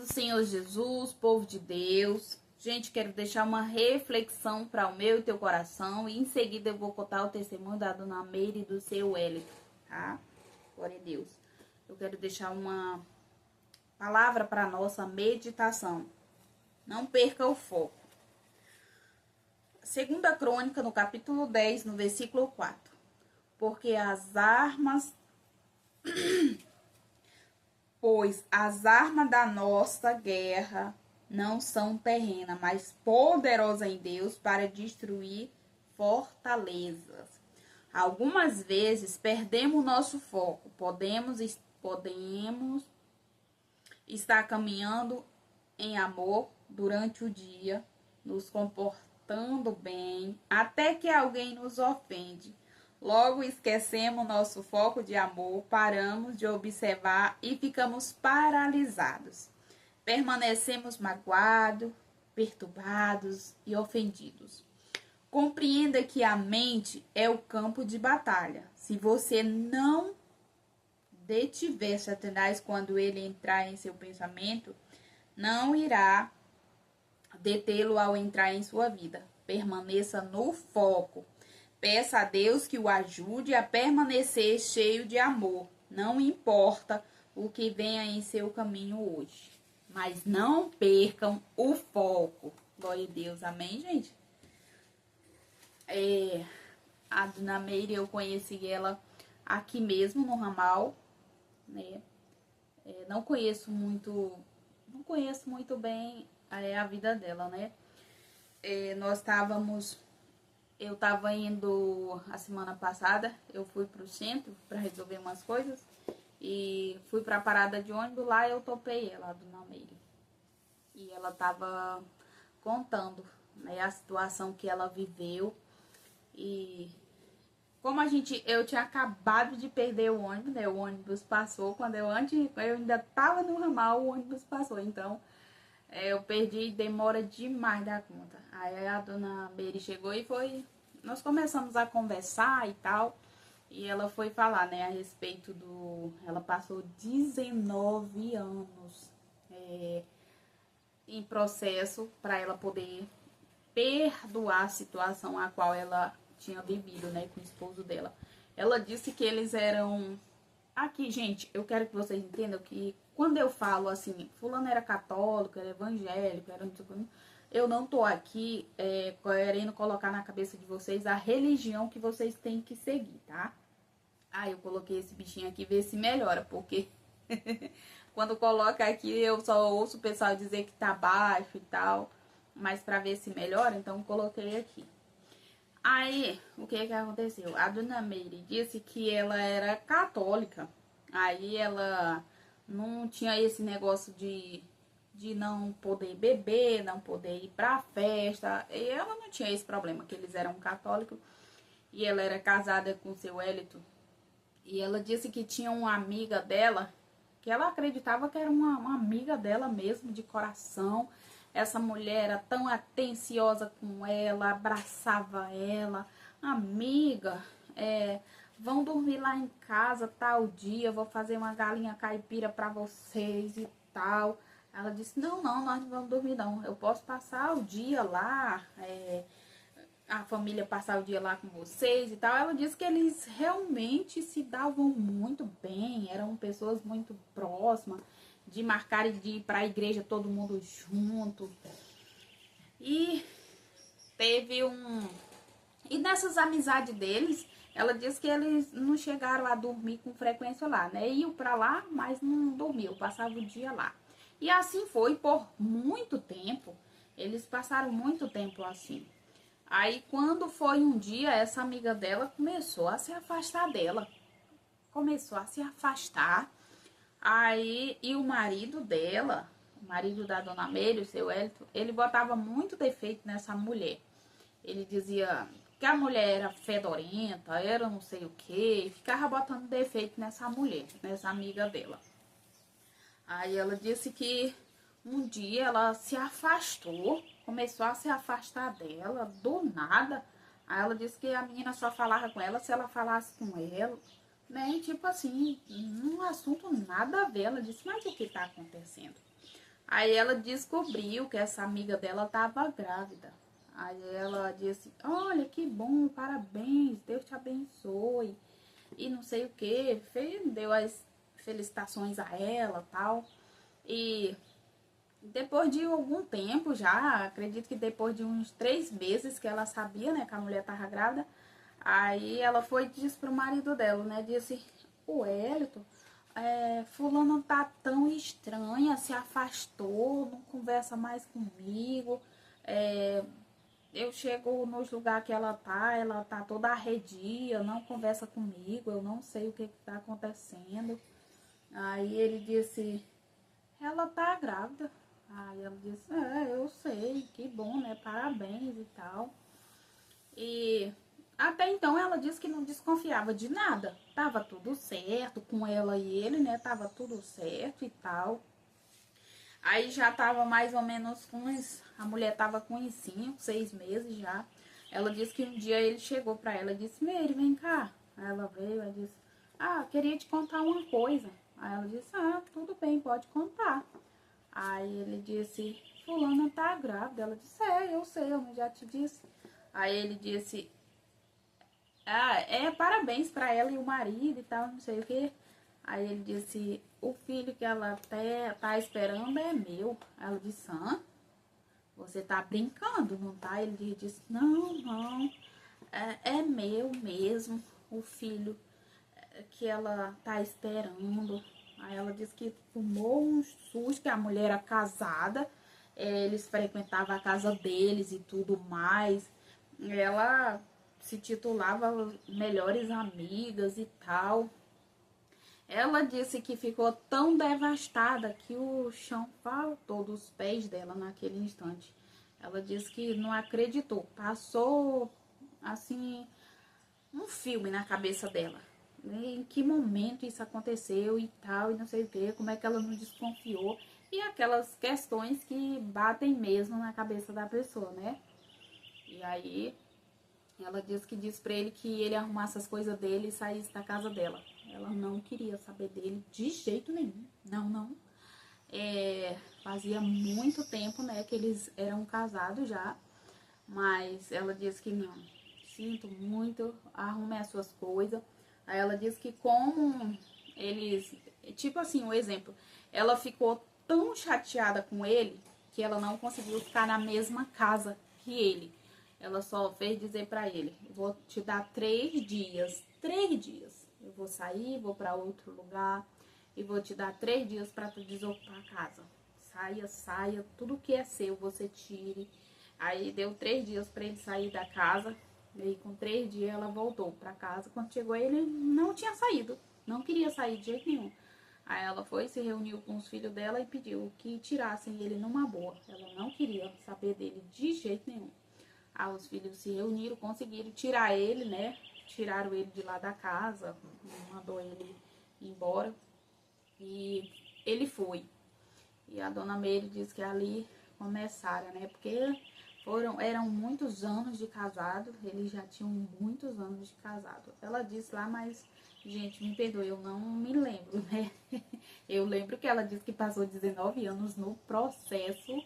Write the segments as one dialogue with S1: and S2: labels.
S1: do Senhor Jesus, povo de Deus. Gente, quero deixar uma reflexão para o meu e teu coração. E em seguida eu vou contar o testemunho da dona Meire e do seu Wellington, tá? Glória a Deus. Eu quero deixar uma palavra para nossa meditação. Não perca o foco. Segunda Crônica, no capítulo 10, no versículo 4. Porque as armas da nossa guerra não são terrenas, mas poderosas em Deus para destruir fortalezas. Algumas vezes perdemos nosso foco. Podemos estar caminhando em amor durante o dia, nos comportando bem, até que alguém nos ofende. Logo esquecemos nosso foco de amor, paramos de observar e ficamos paralisados. Permanecemos magoados, perturbados e ofendidos. Compreenda que a mente é o campo de batalha. Se você não detiver Satanás quando ele entrar em seu pensamento, não irá detê-lo ao entrar em sua vida. Permaneça no foco. Peça a Deus que o ajude a permanecer cheio de amor. Não importa o que venha em seu caminho hoje. Mas não percam o foco. Glória a Deus. Amém, gente? A dona Meire, eu conheci ela aqui mesmo no ramal, né? Não conheço muito bem a vida dela, né? Eu estava indo a semana passada, eu fui pro centro para resolver umas coisas e fui pra parada de ônibus, lá eu topei ela, a dona Meire. E ela tava contando, né, a situação que ela viveu. E como eu tinha acabado de perder o ônibus, né? O ônibus passou, eu ainda tava no ramal, o ônibus passou. Então, eu perdi, demora demais da conta. Aí a dona Meire chegou e nós começamos a conversar e tal. E ela foi falar, né, a respeito ela passou 19 anos em processo para ela poder perdoar a situação a qual ela tinha vivido, né, com o esposo dela. Ela disse que eles eram... Aqui, gente, eu quero que vocês entendam que quando eu falo assim, fulano era católico, era evangélico, eu não tô aqui querendo colocar na cabeça de vocês a religião que vocês têm que seguir, tá? Eu coloquei esse bichinho aqui, ver se melhora, porque quando coloca aqui eu só ouço o pessoal dizer que tá baixo e tal, mas pra ver se melhora, então coloquei aqui. Aí, o que aconteceu? A dona Meire disse que ela era católica. Aí ela não tinha esse negócio de não poder beber, não poder ir pra festa. E ela não tinha esse problema, que eles eram católicos. E ela era casada com o seu Wellington. E ela disse que tinha uma amiga dela, que ela acreditava que era uma amiga dela mesmo, de coração. Essa mulher era tão atenciosa com ela, abraçava ela. Amiga, vão dormir lá em casa tal dia, vou fazer uma galinha caipira pra vocês e tal. Ela disse, não, nós não vamos dormir não. Eu posso passar o dia lá, a família passar o dia lá com vocês e tal. Ela disse que eles realmente se davam muito bem, eram pessoas muito próximas, de marcar de ir para a igreja todo mundo junto. E e nessas amizades deles, ela disse que eles não chegaram a dormir com frequência lá, né? Iam para lá, mas não dormiam, passavam o dia lá. E assim foi por muito tempo. Eles passaram muito tempo assim. Aí quando foi um dia, essa amiga dela começou a se afastar dela. Começou a se afastar. Aí, e o marido dela, o marido da dona Meire, o seu Wellington, ele botava muito defeito nessa mulher. Ele dizia que a mulher era fedorenta, era não sei o que, ficava botando defeito nessa mulher, nessa amiga dela. Aí ela disse que um dia ela se afastou, começou a se afastar dela, do nada. Aí ela disse que a menina só falava com ela se ela falasse com ela, né? Tipo assim, um assunto nada a ver. Ela disse, mas o que tá acontecendo? Aí ela descobriu que essa amiga dela estava grávida. Aí ela disse, olha que bom, parabéns, Deus te abençoe. E não sei o que, deu as felicitações a ela tal. E depois de algum tempo já, acredito que depois de uns 3 meses que ela sabia, né, que a mulher estava grávida, aí ela foi e disse pro marido dela, né, disse, o Elton, fulano tá tão estranha, se afastou, não conversa mais comigo, eu chego nos lugares que ela tá toda arredia, não conversa comigo, eu não sei o que tá acontecendo. Aí ele disse, ela tá grávida. Aí ela disse, eu sei, que bom, né? Parabéns e tal. E até então ela disse que não desconfiava de nada. Tava tudo certo com ela e ele, né? Tava tudo certo e tal. Aí já tava mais ou menos com uns... A mulher tava com uns 5, 6 meses já. Ela disse que um dia ele chegou pra ela e disse, Meire, vem cá. Aí ela veio e disse, queria te contar uma coisa. Aí ela disse, tudo bem, pode contar. Aí ele disse, fulana tá grávida. Ela disse, eu sei, eu já te disse. Aí ele disse, parabéns pra ela e o marido e tal, não sei o que. Aí ele disse, o filho que ela tá esperando é meu. Aí ela disse, você tá brincando, não tá? Ele disse, não, é meu mesmo, o filho que ela tá esperando. Aí ela disse que tomou um susto, que a mulher era casada, eles frequentavam a casa deles e tudo mais. Ela se titulava melhores amigas e tal. Ela disse que ficou tão devastada que o chão faltou dos pés dela naquele instante. Ela disse que não acreditou. Passou, assim, um filme na cabeça dela. Em que momento isso aconteceu e tal, e não sei o que, como é que ela não desconfiou. E aquelas questões que batem mesmo na cabeça da pessoa, né? E aí, ela disse pra ele que ele arrumasse as coisas dele e saísse da casa dela. Ela não queria saber dele de jeito nenhum. Não. Fazia muito tempo, né, que eles eram casados já. Mas ela disse que não. Sinto muito, arrume as suas coisas. Aí ela disse que como eles... Tipo assim, um exemplo. Ela ficou tão chateada com ele que ela não conseguiu ficar na mesma casa que ele. Ela só fez dizer pra ele, vou te dar 3 dias. 3 dias. Eu vou sair, vou pra outro lugar e vou te dar 3 dias pra tu desocupar a casa. Saia, tudo que é seu você tire. Aí deu 3 dias pra ele sair da casa. E aí com 3 dias ela voltou pra casa. Quando chegou ele não tinha saído. Não queria sair de jeito nenhum. Aí ela foi, se reuniu com os filhos dela e pediu que tirassem ele numa boa. Ela não queria saber dele de jeito nenhum. Aí os filhos se reuniram, conseguiram tirar ele, né? Tiraram ele de lá da casa, mandou ele embora. E ele foi. E a dona Meire disse que ali começaram, né? Porque eram muitos anos de casado, eles já tinham muitos anos de casado. Ela disse lá, mas, gente, me perdoe, eu não me lembro, né? Eu lembro que ela disse que passou 19 anos no processo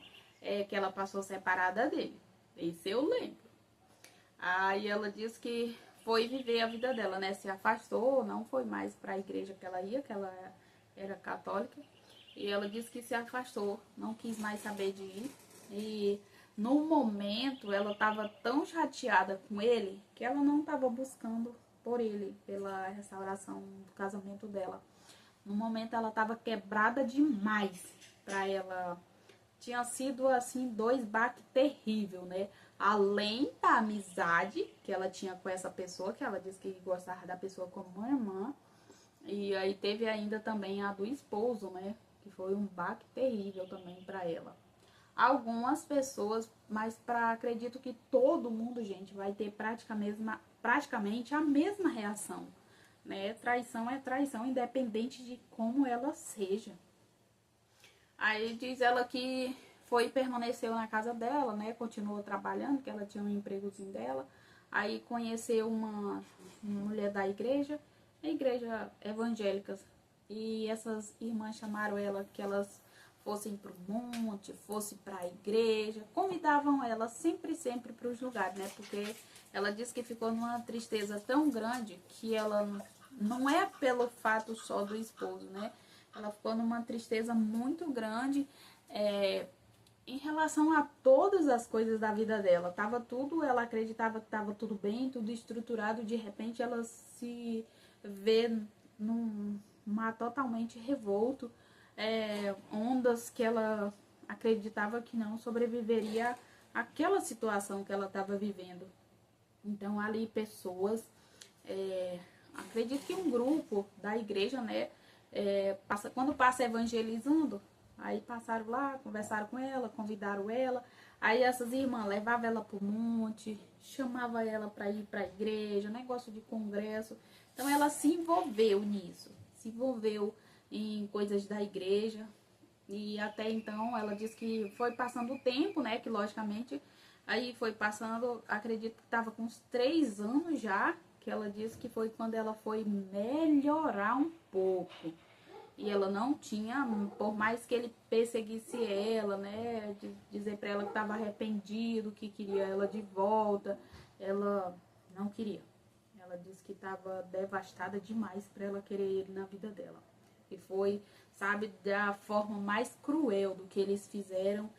S1: que ela passou separada dele. Isso eu lembro. Aí ela disse que foi viver a vida dela, né? Se afastou, não foi mais para a igreja que ela ia, que ela era católica. E ela disse que se afastou, não quis mais saber de ir. E no momento ela estava tão chateada com ele que ela não estava buscando por ele, pela restauração do casamento dela. No momento ela estava quebrada demais para ela. Tinha sido assim 2 baques terríveis, né? Além da amizade que ela tinha com essa pessoa, que ela disse que gostava da pessoa como uma irmã. E aí teve ainda também a do esposo, né? Que foi um baque terrível também para ela. Algumas pessoas, mas acredito que todo mundo, gente, vai ter praticamente a mesma reação, né? Traição é traição, independente de como ela seja. Aí diz ela que foi e permaneceu na casa dela, né? Continuou trabalhando, que ela tinha um empregozinho dela. Aí conheceu uma mulher da igreja evangélica. E essas irmãs chamaram ela, que elas fossem para o monte, fosse para a igreja, convidavam ela sempre para os lugares, né? Porque ela disse que ficou numa tristeza tão grande que ela não é pelo fato só do esposo, né? Ela ficou numa tristeza muito grande em relação a todas as coisas da vida dela. Tava tudo, ela acreditava que estava tudo bem, tudo estruturado, de repente ela se vê num mar totalmente revolto, ondas que ela acreditava que não sobreviveria àquela situação que ela estava vivendo. Então ali pessoas, acredito que um grupo da igreja, né, quando passa evangelizando, aí passaram lá, conversaram com ela, convidaram ela, aí essas irmãs levavam ela pro monte, chamava ela para ir para a igreja, negócio de congresso. Então ela se envolveu nisso, se envolveu em coisas da igreja. E até então ela disse que foi passando o tempo, né, que logicamente aí foi passando, acredito que estava com uns 3 anos já, que ela disse que foi quando ela foi melhorar um pouco. E ela não tinha, por mais que ele perseguisse ela, né, dizer para ela que estava arrependido, que queria ela de volta, ela não queria. Ela disse que estava devastada demais para ela querer ele na vida dela. E foi, sabe, da forma mais cruel do que eles fizeram,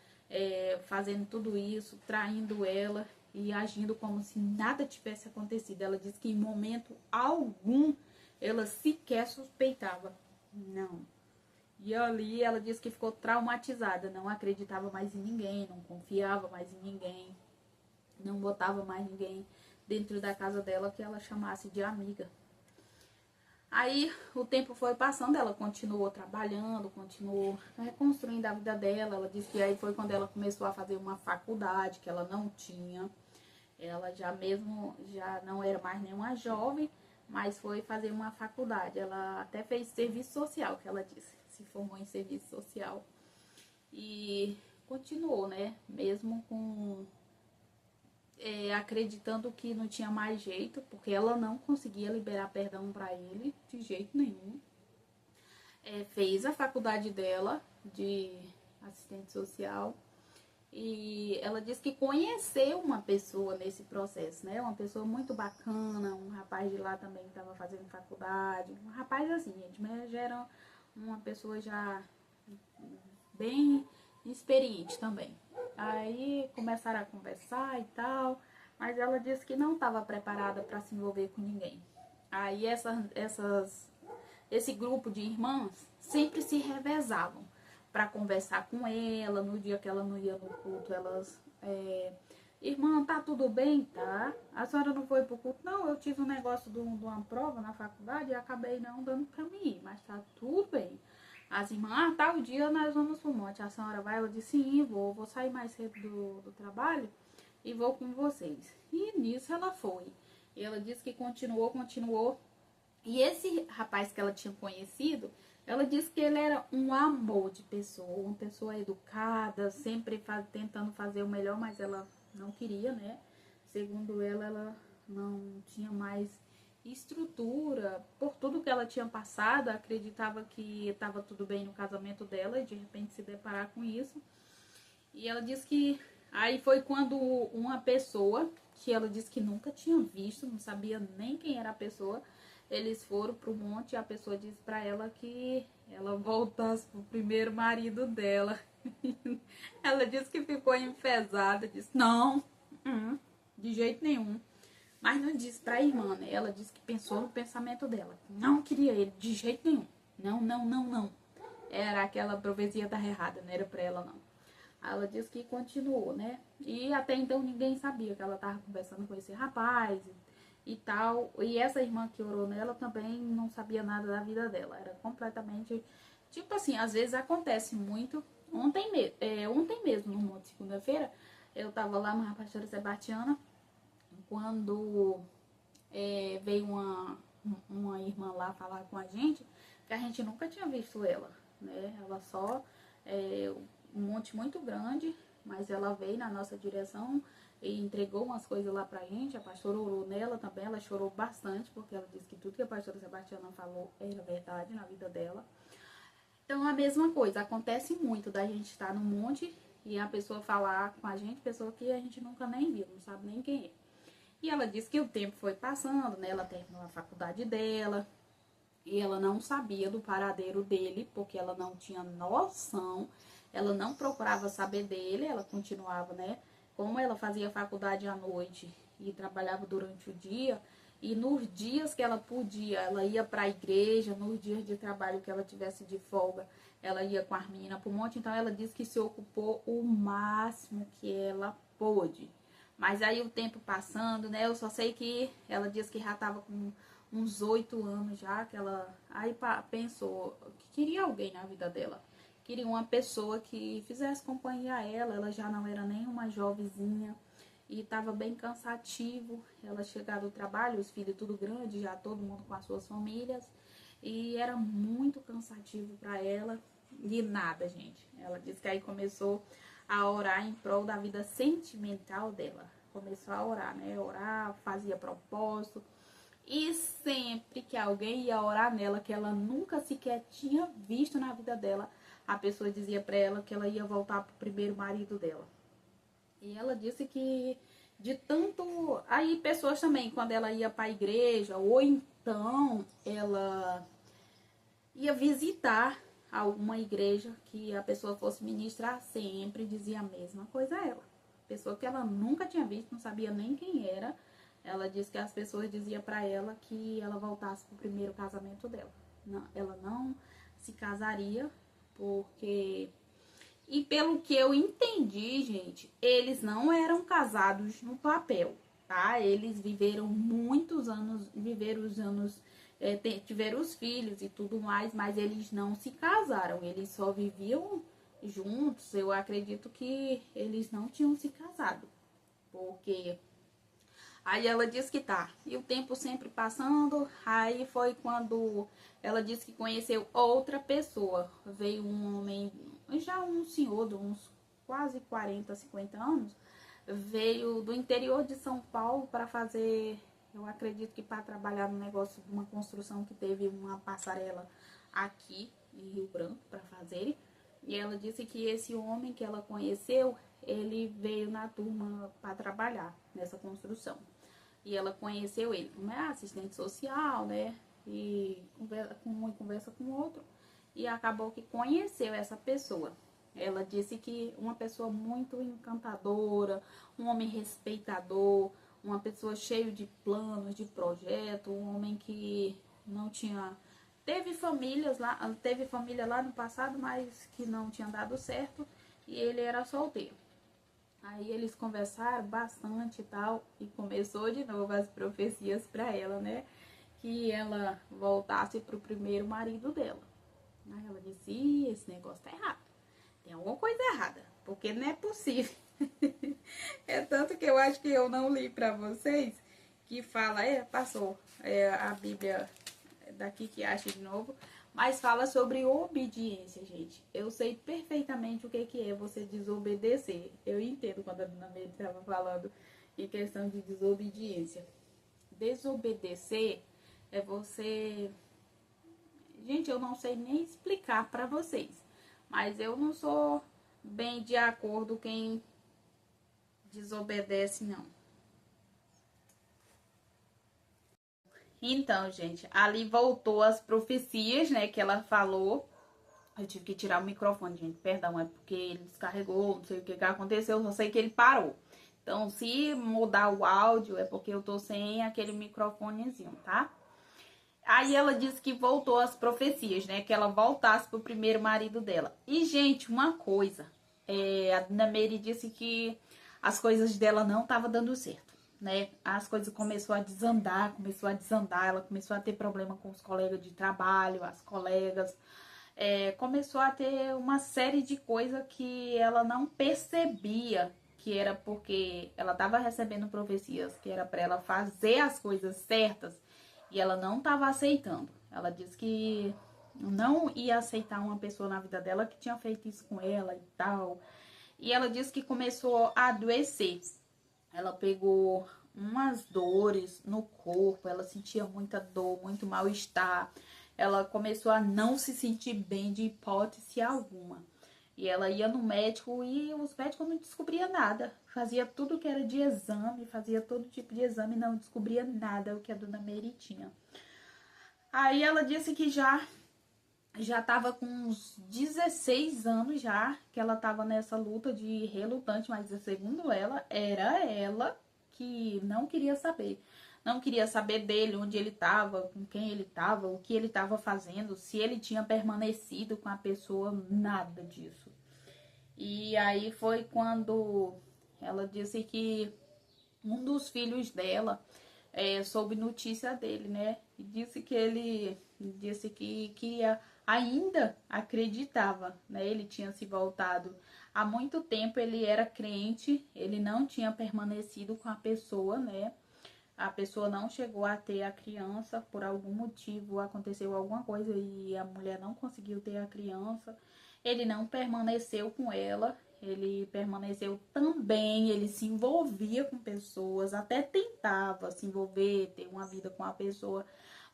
S1: fazendo tudo isso, traindo ela e agindo como se nada tivesse acontecido. Ela disse que em momento algum ela sequer suspeitava. Não. E ali ela disse que ficou traumatizada, não acreditava mais em ninguém, não confiava mais em ninguém, não botava mais ninguém dentro da casa dela que ela chamasse de amiga. Aí o tempo foi passando, ela continuou trabalhando, continuou reconstruindo a vida dela. Ela disse que aí foi quando ela começou a fazer uma faculdade que ela não tinha. Ela já não era mais nenhuma jovem, mas foi fazer uma faculdade. Ela até fez serviço social, que ela disse, se formou em serviço social. E continuou, né? Mesmo com acreditando que não tinha mais jeito, porque ela não conseguia liberar perdão para ele de jeito nenhum. Fez a faculdade dela de assistente social. E ela disse que conheceu uma pessoa nesse processo, né? Uma pessoa muito bacana, um rapaz de lá também que estava fazendo faculdade. Um rapaz assim, gente, mas já era uma pessoa já bem experiente também. Aí começaram a conversar e tal, mas ela disse que não estava preparada para se envolver com ninguém. Aí esse grupo de irmãs sempre se revezavam para conversar com ela. No dia que ela não ia no culto, elas... irmã, tá tudo bem, tá? A senhora não foi pro culto? Não, eu tive um negócio de uma prova na faculdade e acabei não dando pra mim ir, mas tá tudo bem. As irmãs, tal dia nós vamos pro monte. A senhora vai? Ela disse, sim, vou sair mais cedo do trabalho e vou com vocês. E nisso ela foi. E ela disse que continuou. E esse rapaz que ela tinha conhecido, ela disse que ele era um amor de pessoa, uma pessoa educada, sempre tentando fazer o melhor, mas ela não queria, né? Segundo ela não tinha mais estrutura, por tudo que ela tinha passado, acreditava que estava tudo bem no casamento dela e de repente se deparar com isso. E ela disse que aí foi quando uma pessoa, que ela disse que nunca tinha visto, não sabia nem quem era a pessoa, eles foram pro monte e a pessoa disse pra ela que ela voltasse pro primeiro marido dela. Ela disse que ficou enfesada, disse, não, de jeito nenhum. Mas não disse pra irmã, né? Ela disse que pensou no pensamento dela. Não queria ele, de jeito nenhum. Não, não, não, não. Era aquela profecia da errada, não era pra ela, não. Ela disse que continuou, né? E até então ninguém sabia que ela tava conversando com esse rapaz e tal. E essa irmã que orou nela também não sabia nada da vida dela. Era completamente... Tipo assim, às vezes acontece muito. Ontem mesmo, no monte, segunda-feira, eu tava lá na pastora Sebastiana, quando veio uma irmã lá falar com a gente, que a gente nunca tinha visto ela, né? Ela só, um monte muito grande, mas ela veio na nossa direção e entregou umas coisas lá pra gente. A pastora orou nela também, ela chorou bastante, porque ela disse que tudo que a pastora Sebastiana falou era verdade na vida dela. Então, a mesma coisa, acontece muito da gente estar no monte e a pessoa falar com a gente, pessoa que a gente nunca nem viu, não sabe nem quem é. E ela disse que o tempo foi passando, né? Ela terminou a faculdade dela e ela não sabia do paradeiro dele, porque ela não tinha noção, ela não procurava saber dele, ela continuava, né? Como ela fazia faculdade à noite e trabalhava durante o dia, e nos dias que ela podia, ela ia para a igreja, nos dias de trabalho que ela tivesse de folga, ela ia com a menina pro monte. Então ela disse que se ocupou o máximo que ela pôde. Mas aí o tempo passando, né? Eu só sei que ela disse que já tava com uns 8 anos já, que ela aí pensou que queria alguém na vida dela. Queria uma pessoa que fizesse companhia a ela. Ela já não era nem uma jovenzinha e estava bem cansativo. Ela chegar do trabalho, os filhos tudo grande, já todo mundo com as suas famílias. E era muito cansativo para ela. E nada, gente. Ela disse que aí começou a orar em prol da vida sentimental dela. Começou a orar, né? Orar, fazia propósito. E sempre que alguém ia orar nela, que ela nunca sequer tinha visto na vida dela, a pessoa dizia pra ela que ela ia voltar pro primeiro marido dela. E ela disse que de tanto... Aí pessoas também, quando ela ia pra igreja, ou então ela ia visitar alguma igreja que a pessoa fosse ministrar, sempre dizia a mesma coisa a ela. Pessoa que ela nunca tinha visto, não sabia nem quem era. Ela disse que as pessoas diziam pra ela que ela voltasse pro primeiro casamento dela. Não, ela não se casaria, porque... E pelo que eu entendi, gente, eles não eram casados no papel, tá? Eles viveram muitos anos, viveram os anos, tiveram os filhos e tudo mais, mas eles não se casaram, eles só viviam juntos. Eu acredito que eles não tinham se casado, porque aí ela disse que tá. E o tempo sempre passando. Aí foi quando ela disse que conheceu outra pessoa. Veio um homem, já um senhor de uns quase 40, 50 anos. Veio do interior de São Paulo para fazer, eu acredito que para trabalhar no negócio de uma construção que teve uma passarela aqui em Rio Branco para fazerem. E ela disse que esse homem que ela conheceu, ele veio na turma para trabalhar nessa construção. E ela conheceu ele como é assistente social, né? E conversa com um e conversa com o outro. E acabou que conheceu essa pessoa. Ela disse que uma pessoa muito encantadora, um homem respeitador, uma pessoa cheia de planos, de projeto, um homem que não tinha... Teve família lá no passado, mas que não tinha dado certo, e ele era solteiro. Aí eles conversaram bastante e tal, e começou de novo as profecias pra ela, né? Que ela voltasse pro primeiro marido dela. Aí ela disse, ih, esse negócio tá errado. Tem alguma coisa errada, porque não é possível. É tanto que eu acho que eu não li pra vocês, que fala, passou a Bíblia daqui que acha de novo, mas fala sobre obediência, gente. Eu sei perfeitamente o que é você desobedecer. Eu entendo quando a dona Meire estava falando em questão de desobediência. Desobedecer é você... Gente, eu não sei nem explicar pra vocês, mas eu não sou bem de acordo quem desobedece, não. Então, gente, ali voltou as profecias, né, que ela falou. Eu tive que tirar o microfone, gente, perdão, é porque ele descarregou, não sei o que aconteceu, só sei que ele parou. Então, se mudar o áudio, é porque eu tô sem aquele microfonezinho, tá? Aí ela disse que voltou as profecias, né, que ela voltasse pro primeiro marido dela. E, gente, uma coisa, a Dona Meire disse que as coisas dela não estavam dando certo, né? As coisas começou a desandar, ela começou a ter problema com os colegas de trabalho, as colegas, começou a ter uma série de coisas que ela não percebia que era porque ela estava recebendo profecias, que era para ela fazer as coisas certas e ela não estava aceitando. Ela disse que não ia aceitar uma pessoa na vida dela que tinha feito isso com ela e tal. E ela disse que começou a adoecer. Ela pegou umas dores no corpo, ela sentia muita dor, muito mal-estar. ela começou a não se sentir bem de hipótese alguma. E ela ia no médico e os médicos não descobriam nada. Fazia tudo que era de exame, fazia todo tipo de exame e não descobria nada o que a dona Mary tinha. Aí ela disse que já estava com uns 16 anos já, que ela estava nessa luta de relutante, mas segundo ela, era ela que não queria saber. Não queria saber dele, onde ele estava, com quem ele estava, o que ele estava fazendo, se ele tinha permanecido com a pessoa, nada disso. E aí foi quando ela disse que um dos filhos dela soube notícia dele, né? E disse que ele disse que ainda acreditava, né? Ele tinha se voltado há muito tempo, ele era crente, ele não tinha permanecido com a pessoa, né? A pessoa não chegou a ter a criança, por algum motivo aconteceu alguma coisa e a mulher não conseguiu ter a criança. Ele não permaneceu com ela, ele permaneceu também, ele se envolvia com pessoas, até tentava se envolver, ter uma vida com a pessoa,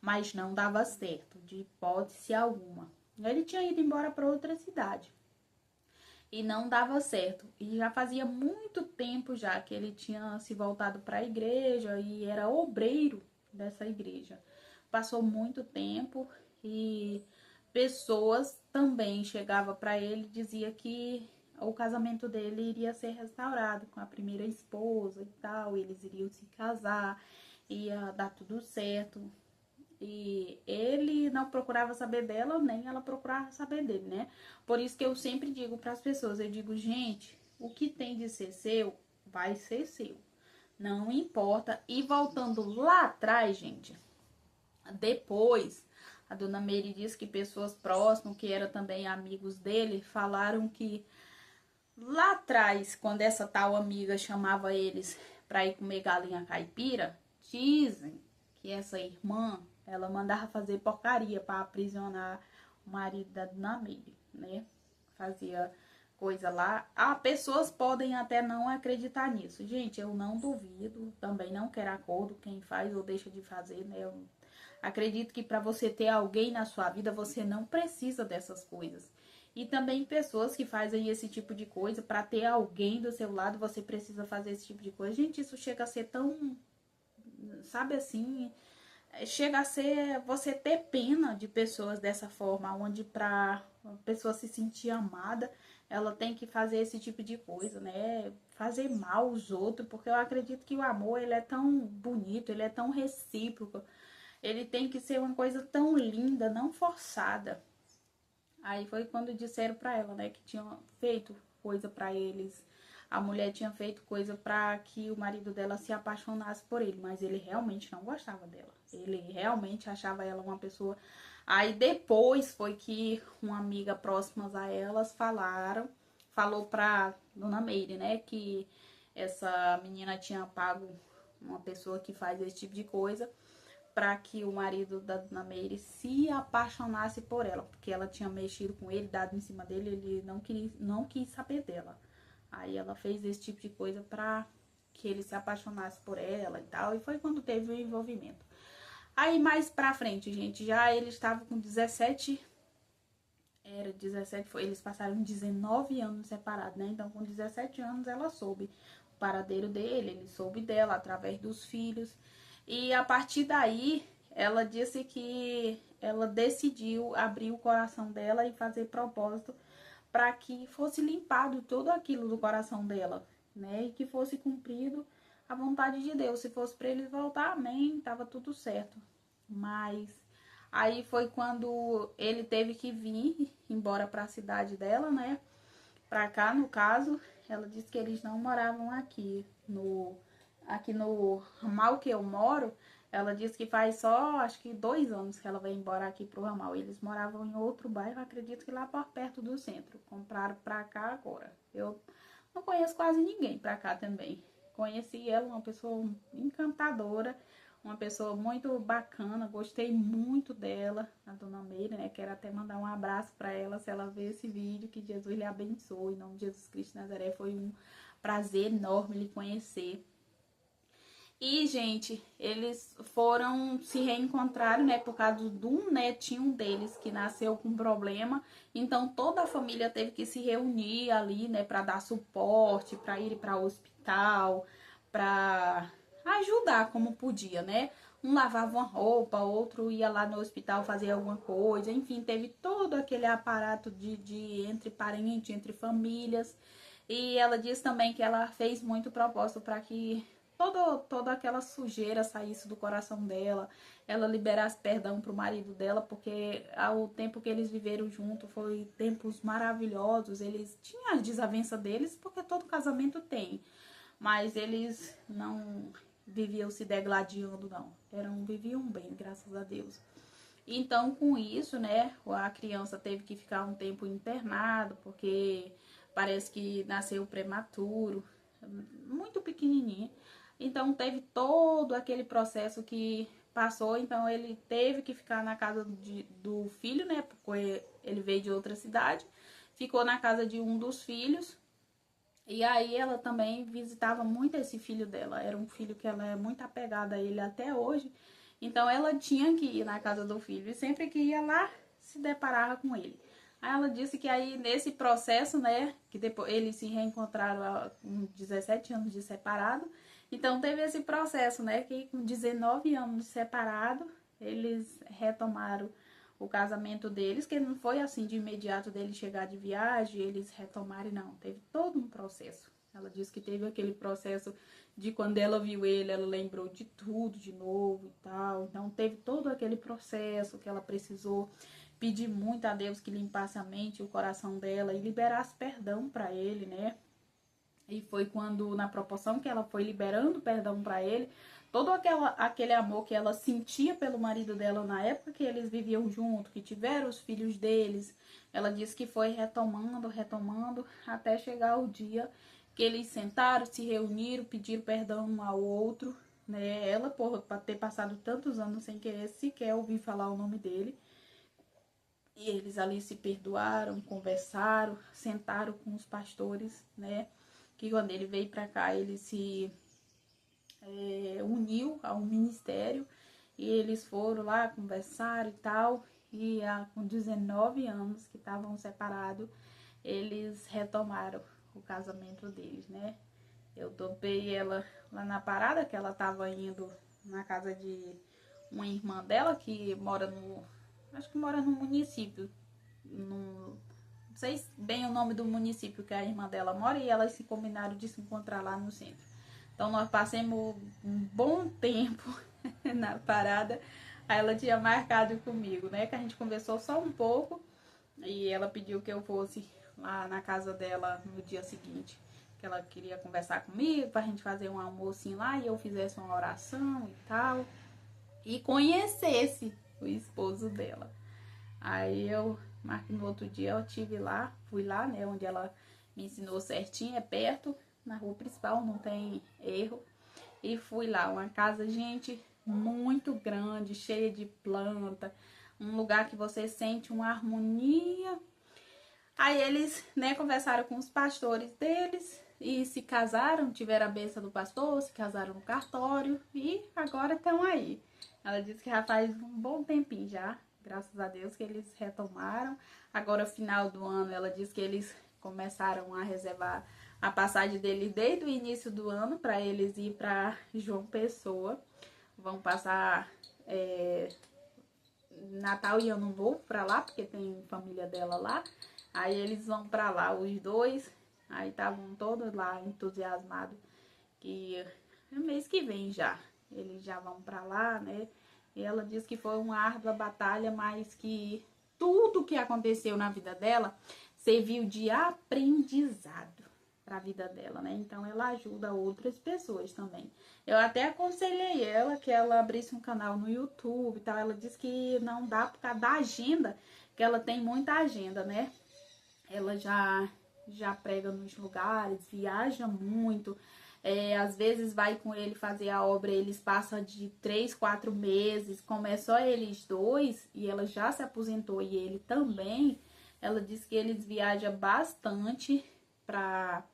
S1: mas não dava certo, de hipótese alguma. Ele tinha ido embora para outra cidade e não dava certo. E já fazia muito tempo já que ele tinha se voltado para a igreja e era obreiro dessa igreja. Passou muito tempo e pessoas também chegavam para ele e dizia que o casamento dele iria ser restaurado com a primeira esposa e tal, eles iriam se casar, ia dar tudo certo. E ele não procurava saber dela, nem ela procurava saber dele, né? Por isso que eu sempre digo para as pessoas, eu digo, gente, o que tem de ser seu, vai ser seu. Não importa. E voltando lá atrás, gente, depois, a dona Mary disse que pessoas próximas, que eram também amigos dele, falaram que lá atrás, quando essa tal amiga chamava eles para ir comer galinha caipira, dizem que essa irmã, ela mandava fazer porcaria para aprisionar o marido da dona Mary, né? Fazia coisa lá. Ah, pessoas podem até não acreditar nisso. Gente, eu não duvido, também não quero acordo quem faz ou deixa de fazer, né? Eu acredito que para você ter alguém na sua vida, você não precisa dessas coisas. E também pessoas que fazem esse tipo de coisa, para ter alguém do seu lado, você precisa fazer esse tipo de coisa. Gente, isso chega a ser tão, sabe assim, chega a ser você ter pena de pessoas dessa forma, onde para a pessoa se sentir amada, ela tem que fazer esse tipo de coisa, né? Fazer mal aos outros, porque eu acredito que o amor, ele é tão bonito, ele é tão recíproco, ele tem que ser uma coisa tão linda, não forçada. Aí foi quando disseram pra ela, né, que tinham feito coisa pra eles. A mulher tinha feito coisa pra que o marido dela se apaixonasse por ele, mas ele realmente não gostava dela. Ele realmente achava ela uma pessoa. Aí depois foi que uma amiga próxima a elas falou pra dona Meire, né, que essa menina tinha pago uma pessoa que faz esse tipo de coisa para que o marido da dona Meire se apaixonasse por ela, porque ela tinha mexido com ele, dado em cima dele, ele não quis saber dela. Aí ela fez esse tipo de coisa para que ele se apaixonasse por ela e tal, e foi quando teve o envolvimento. Aí mais pra frente, gente, já ele estava com 17, era 17, eles passaram 19 anos separados, né? Então com 17 anos ela soube o paradeiro dele, ele soube dela através dos filhos. E a partir daí, ela disse que ela decidiu abrir o coração dela e fazer propósito para que fosse limpado tudo aquilo do coração dela, né? E que fosse cumprido a vontade de Deus. Se fosse para eles voltar, amém, tava tudo certo. Mas aí foi quando ele teve que vir embora para a cidade dela, né? Para cá, no caso, ela disse que eles não moravam aqui no ramal que eu moro. Ela disse que faz só, acho que 2 anos que ela veio embora aqui pro ramal. Eles moravam em outro bairro, acredito que lá por perto do centro. Compraram pra cá agora. Eu não conheço quase ninguém pra cá também. Conheci ela, uma pessoa encantadora, uma pessoa muito bacana, gostei muito dela, a dona Meire, né? Quero até mandar um abraço para ela, se ela ver esse vídeo, que Jesus lhe abençoe, em nome de Jesus Cristo de Nazaré. Foi um prazer enorme lhe conhecer. E, gente, eles foram se reencontrar, né, por causa de um netinho deles que nasceu com problema. Então, toda a família teve que se reunir ali, né, para dar suporte, para ir para o hospital, para ajudar como podia, né? Um lavava uma roupa, outro ia lá no hospital fazer alguma coisa. Enfim, teve todo aquele aparato de entre parentes, entre famílias. E ela diz também que ela fez muito propósito para que toda aquela sujeira saísse do coração dela, ela liberasse perdão pro marido dela, porque ao tempo que eles viveram junto foi tempos maravilhosos. Eles tinham as desavenças deles, porque todo casamento tem, mas eles não viviam se degladiando, não. Viviam bem, graças a Deus. Então, com isso, né, a criança teve que ficar um tempo internado, porque parece que nasceu prematuro, muito pequenininho. Então, teve todo aquele processo que passou. Então, ele teve que ficar na casa do filho, né, porque ele veio de outra cidade. Ficou na casa de um dos filhos. E aí, ela também visitava muito esse filho dela. Era um filho que ela é muito apegada a ele até hoje. Então ela tinha que ir na casa do filho e sempre que ia lá se deparava com ele. Aí ela disse que aí nesse processo, né, que depois eles se reencontraram com 17 anos de separado. Então teve esse processo, né, que com 19 anos de separado, eles retomaram o casamento deles, que não foi assim de imediato dele chegar de viagem, eles retomarem, não. Teve todo um processo. Ela disse que teve aquele processo de quando ela viu ele, ela lembrou de tudo de novo e tal. Então teve todo aquele processo que ela precisou pedir muito a Deus que limpasse a mente e o coração dela e liberasse perdão para ele, né? E foi quando, na proporção que ela foi liberando perdão para ele, todo aquele amor que ela sentia pelo marido dela na época que eles viviam junto, que tiveram os filhos deles, ela disse que foi retomando, até chegar o dia que eles sentaram, se reuniram, pediram perdão um ao outro, né? Ela, por ter passado tantos anos sem querer sequer ouvir falar o nome dele. E eles ali se perdoaram, conversaram, sentaram com os pastores, né? Que quando ele veio para cá, ele se uniu ao ministério e eles foram lá, conversaram e tal. E com 19 anos que estavam separados, eles retomaram o casamento deles, né? Eu topei ela lá na parada, que ela tava indo na casa de uma irmã dela que mora acho que mora no município, não sei bem o nome do município que a irmã dela mora, e elas se combinaram de se encontrar lá no centro. Então nós passamos um bom tempo na parada. Aí ela tinha marcado comigo, né? Que a gente conversou só um pouco e ela pediu que eu fosse lá na casa dela no dia seguinte. Que ela queria conversar comigo pra gente fazer um almocinho lá e eu fizesse uma oração e tal. E conhecesse o esposo dela. Aí eu marquei no outro dia, eu tive lá, fui lá, né? Onde ela me ensinou certinho, é perto, na rua principal, não tem erro. E fui lá, uma casa, gente, muito grande, cheia de planta, um lugar que você sente uma harmonia. Aí eles, né, conversaram com os pastores deles e se casaram, tiveram a bênção do pastor, se casaram no cartório e agora estão aí. Ela disse que já faz um bom tempinho já, graças a Deus, que eles retomaram. Agora, final do ano, ela disse que eles começaram a reservar a passagem dele desde o início do ano para eles ir para João Pessoa. Vão passar Natal e Ano Novo para lá, porque tem família dela lá. Aí eles vão para lá, os dois. Aí estavam todos lá entusiasmados que é mês que vem já. Eles já vão para lá, né? E ela disse que foi uma árdua batalha, mas que tudo que aconteceu na vida dela serviu de aprendizado para a vida dela, né? Então ela ajuda outras pessoas também. Eu até aconselhei ela que ela abrisse um canal no YouTube e tal. Ela disse que não dá por causa da agenda, que ela tem muita agenda, né? Ela já prega nos lugares, viaja muito. Às vezes vai com ele fazer a obra, eles passam de 3, 4 meses, como é só eles dois, e ela já se aposentou e ele também. Ela diz que eles viajam bastante para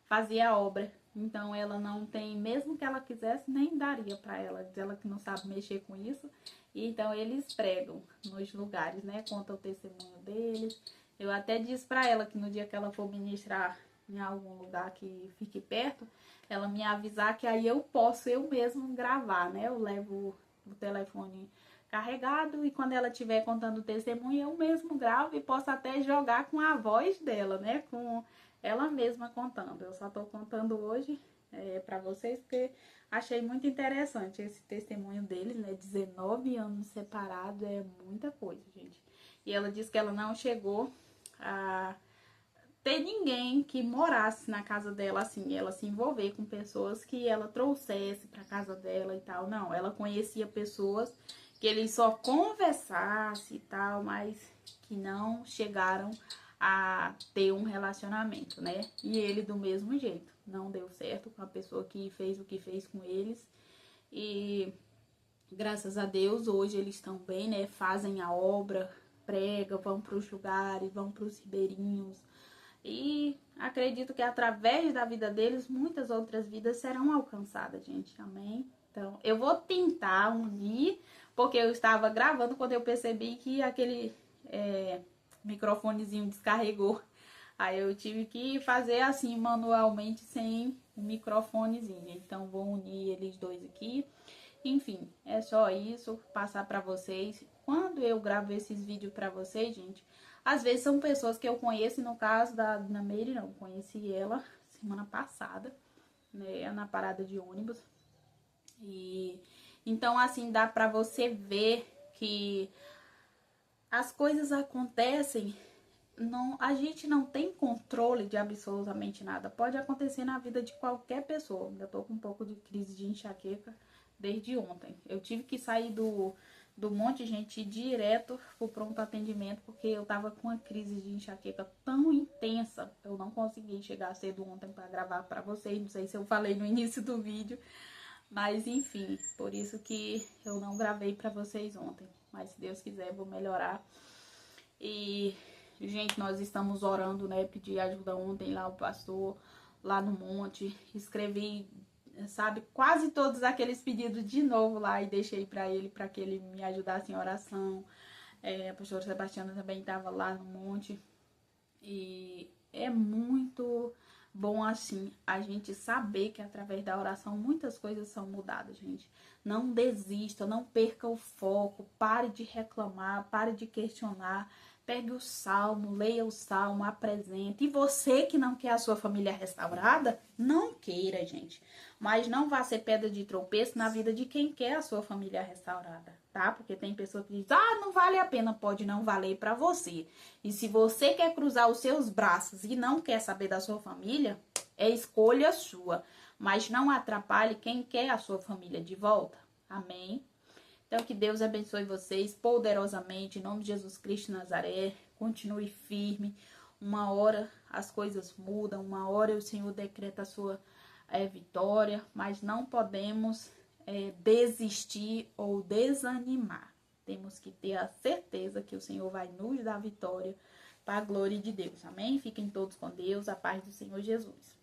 S1: fazer a obra Então ela não tem, mesmo que ela quisesse, nem daria para ela. Diz ela que não sabe mexer com isso. Então eles pregam nos lugares, né? Conta o testemunho deles. Eu até disse para ela que no dia que ela for ministrar em algum lugar que fique perto, ela me avisar que aí eu posso eu mesmo gravar, né? Eu levo o telefone carregado e quando ela estiver contando o testemunho, eu mesmo gravo e posso até jogar com a voz dela, né? Com ela mesma contando. Eu só tô contando hoje para vocês porque achei muito interessante esse testemunho deles, né? 19 anos separados é muita coisa, gente. E ela disse que ela não chegou a ter ninguém que morasse na casa dela, assim, ela se envolver com pessoas que ela trouxesse pra casa dela e tal. Não, ela conhecia pessoas que eles só conversassem e tal, mas que não chegaram a ter um relacionamento, né? E ele do mesmo jeito, não deu certo com a pessoa que fez o que fez com eles. E graças a Deus, hoje eles estão bem, né? Fazem a obra, pregam, vão para os lugares, vão para os ribeirinhos. E acredito que através da vida deles, muitas outras vidas serão alcançadas, gente. Amém? Então, eu vou tentar unir, porque eu estava gravando quando eu percebi que aquele microfonezinho descarregou. Aí eu tive que fazer assim manualmente sem o microfonezinho. Então, vou unir eles dois aqui. Enfim, é só isso, passar pra vocês. Quando eu gravo esses vídeos pra vocês, gente, às vezes são pessoas que eu conheço, e no caso da Dona Meire, não, conheci ela semana passada, né, na parada de ônibus. E então, assim, dá pra você ver que as coisas acontecem, não, a gente não tem controle de absolutamente nada. Pode acontecer na vida de qualquer pessoa. Eu tô com um pouco de crise de enxaqueca desde ontem. Eu tive que sair do monte de gente direto pro pronto atendimento, porque eu tava com uma crise de enxaqueca tão intensa. Eu não consegui chegar cedo ontem para gravar para vocês. Não sei se eu falei no início do vídeo, mas enfim, por isso que eu não gravei para vocês ontem. Mas se Deus quiser, eu vou melhorar. E, gente, nós estamos orando, né? Pedi ajuda ontem lá o pastor, lá no monte. Escrevi, sabe, quase todos aqueles pedidos de novo lá e deixei para que ele me ajudasse em oração. A pastora Sebastiana também estava lá no monte. E é muito bom, assim, a gente saber que através da oração muitas coisas são mudadas, gente. Não desista, não perca o foco, pare de reclamar, pare de questionar. Pegue o salmo, leia o salmo, apresente. E você que não quer a sua família restaurada, não queira, gente. Mas não vá ser pedra de tropeço na vida de quem quer a sua família restaurada, tá? Porque tem pessoa que diz, não vale a pena, pode não valer pra você. E se você quer cruzar os seus braços e não quer saber da sua família, é escolha sua. Mas não atrapalhe quem quer a sua família de volta. Amém? Então, que Deus abençoe vocês poderosamente, em nome de Jesus Cristo de Nazaré. Continue firme. Uma hora as coisas mudam, uma hora o Senhor decreta a sua vitória, mas não podemos desistir ou desanimar. Temos que ter a certeza que o Senhor vai nos dar vitória para a glória de Deus. Amém? Fiquem todos com Deus, a paz do Senhor Jesus.